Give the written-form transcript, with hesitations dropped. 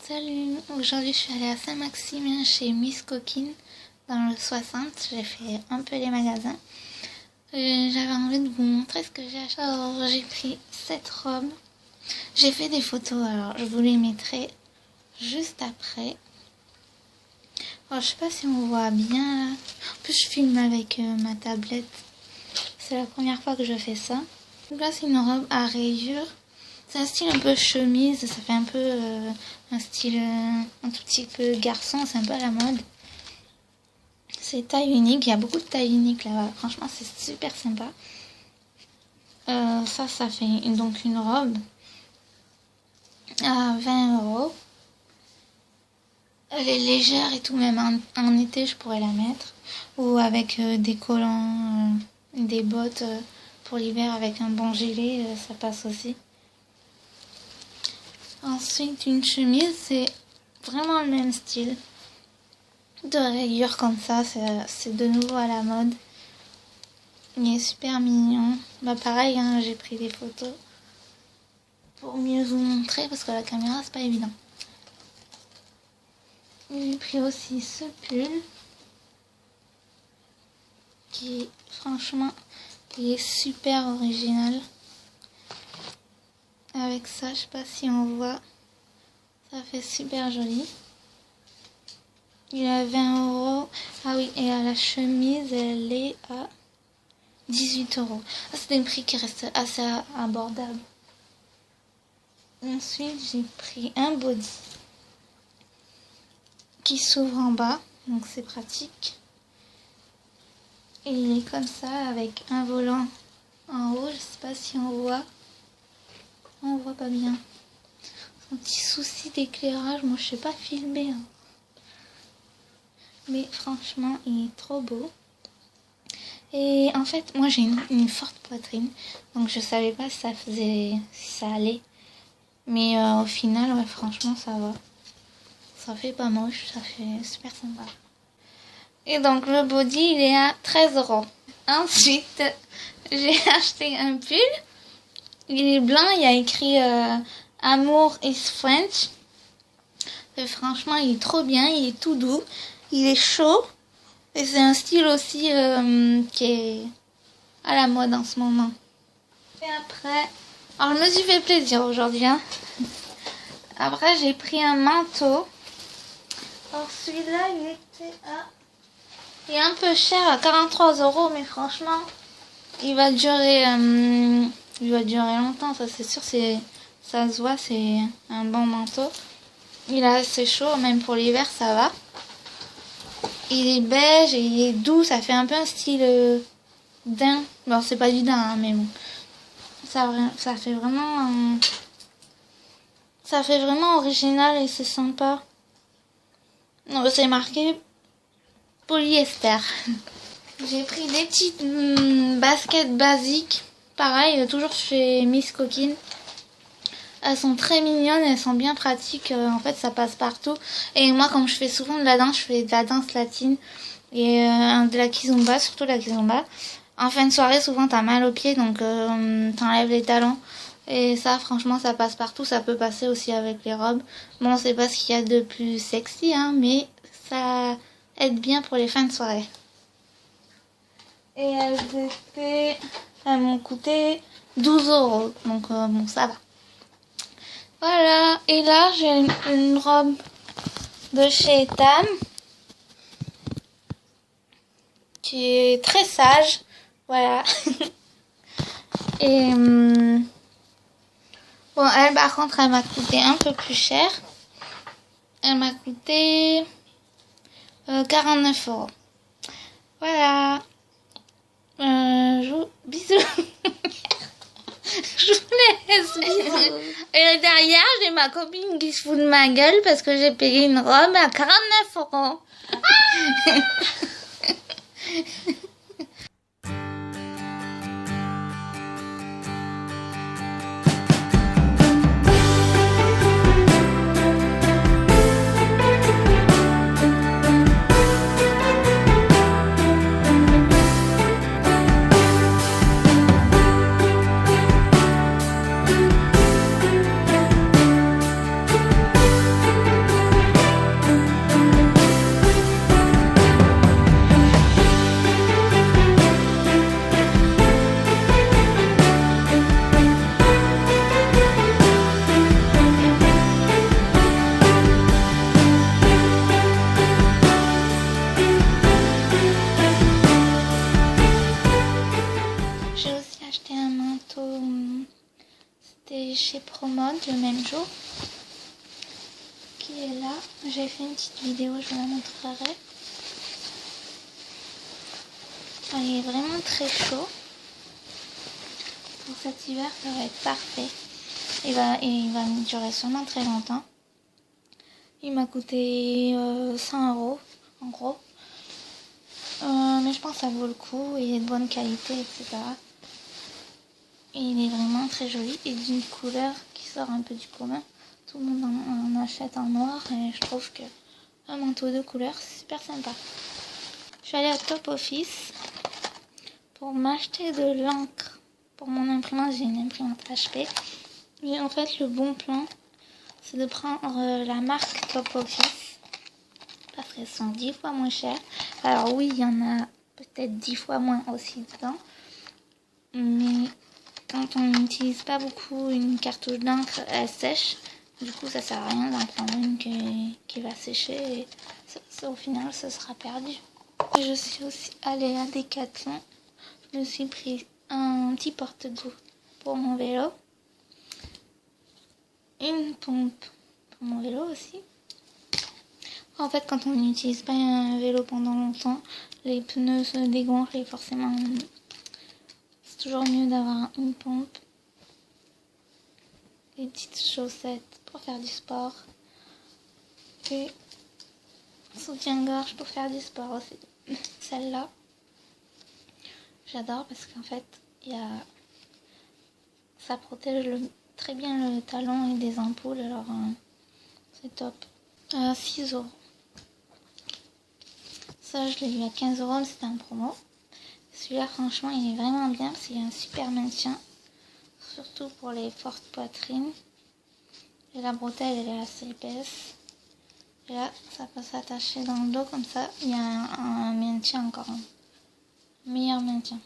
Salut, aujourd'hui je suis allée à Saint-Maximin chez Miss Coquine dans le 60. J'ai fait un peu les magasins. J'avais envie de vous montrer ce que j'ai acheté. Alors j'ai pris cette robe. J'ai fait des photos, alors je vous les mettrai juste après. Alors je sais pas si on voit bien là. En plus je filme avec ma tablette. C'est la première fois que je fais ça. Donc là c'est une robe à rayures. C'est un style un peu chemise, ça fait un peu un style un tout petit peu garçon, c'est un peu à la mode. C'est taille unique, il y a beaucoup de tailles uniques là-bas, franchement c'est super sympa. Ça fait donc une robe à 20 €. Elle est légère et tout, même en été je pourrais la mettre. Ou avec des collants, des bottes pour l'hiver avec un bon gilet, ça passe aussi. Ensuite, une chemise, c'est vraiment le même style. De rayures comme ça, c'est de nouveau à la mode. Il est super mignon. Bah pareil, hein, j'ai pris des photos pour mieux vous montrer parce que la caméra, c'est pas évident. J'ai pris aussi ce pull qui, franchement, il est super original. Avec ça, je sais pas si on voit, ça fait super joli. Il est à 20 €. Ah oui, et à la chemise, elle est à 18 €. Ah, c'est un prix qui reste assez abordable. Ensuite, j'ai pris un body qui s'ouvre en bas, donc c'est pratique. Et il est comme ça, avec un volant en haut. Je sais pas si on voit. On voit pas bien. Un petit souci d'éclairage, moi je sais pas filmer. Hein. Mais franchement, il est trop beau. Et en fait, moi j'ai une forte poitrine. Donc je savais pas si ça allait. Mais au final, ouais, franchement, ça va. Ça fait pas moche, ça fait super sympa. Et donc le body, il est à 13 €. Ensuite, j'ai acheté un pull. Il est blanc, il y a écrit Amour is French. Et franchement, il est trop bien, il est tout doux. Il est chaud. Et c'est un style aussi qui est à la mode en ce moment. Et après, alors je me suis fait plaisir aujourd'hui. Hein. Après, j'ai pris un manteau. Alors celui-là, il est un peu cher à 43 €, mais franchement, il va durer longtemps, ça c'est sûr, ça se voit, c'est un bon manteau. Il est assez chaud, même pour l'hiver, ça va. Il est beige et il est doux, ça fait un peu un style daim. Bon, c'est pas du daim, hein, mais bon. Ça fait vraiment original et c'est sympa. Non, c'est marqué polyester. J'ai pris des petites baskets basiques. Pareil, toujours chez Miss Coquine. Elles sont très mignonnes, elles sont bien pratiques. En fait, ça passe partout. Et moi, comme je fais souvent de la danse, je fais de la danse latine. Et de la kizomba, surtout la kizomba. En fin de soirée, souvent, t'as mal aux pieds, donc t'enlèves les talons. Et ça, franchement, ça passe partout. Ça peut passer aussi avec les robes. Bon, c'est pas ce qu'il y a de plus sexy, hein, mais ça aide bien pour les fins de soirée. Et elles m'ont coûté 12 €. Donc bon, ça va. Voilà. Et là, j'ai une robe de chez Etam. Qui est très sage. Voilà. Et bon, elle, par contre, elle m'a coûté un peu plus cher. Elle m'a coûté 49 €. Voilà. Bisous. Je vous laisse. Bisous. Et derrière, j'ai ma copine qui se fout de ma gueule parce que j'ai payé une robe à 49 €. chez Promode le même jour. Qui est là. J'ai fait une petite vidéo, je vous la montrerai. Il est vraiment très chaud. Pour cet hiver, ça va être parfait. Il va durer sûrement très longtemps. Il m'a coûté 100 € en gros. Mais je pense que ça vaut le coup. Il est de bonne qualité, etc. Et il est vraiment très joli et d'une couleur qui sort un peu du commun. Tout le monde en achète en noir et je trouve que un manteau de couleur, c'est super sympa. Je suis allée à Top Office pour m'acheter de l'encre pour mon imprimante. J'ai une imprimante HP. Et en fait, le bon plan, c'est de prendre la marque Top Office parce qu'elles sont 10 fois moins chères. Alors oui, il y en a peut-être 10 fois moins aussi dedans. Mais quand on n'utilise pas beaucoup une cartouche d'encre, elle sèche. Du coup, ça sert à rien d'en prendre une qui va sécher. Et au final, ça sera perdu. Je suis aussi allée à Decathlon. Je me suis pris un petit porte-gouttes pour mon vélo. Une pompe pour mon vélo aussi. En fait, quand on n'utilise pas un vélo pendant longtemps, les pneus se dégonflent et forcément, c'est toujours mieux d'avoir une pompe. Des petites chaussettes pour faire du sport. Et soutien-gorge pour faire du sport aussi. Celle-là, j'adore parce qu'en fait, ça protège très bien le talon et des ampoules. Alors, c'est top. 6 €. Ça, je l'ai eu à 15 €, mais c'était un promo. Celui-là, franchement, il est vraiment bien parce qu'il y a un super maintien. Surtout pour les fortes poitrines. Et la bretelle, elle est assez épaisse. Et là, ça peut s'attacher dans le dos comme ça. Il y a un maintien encore. Un meilleur maintien.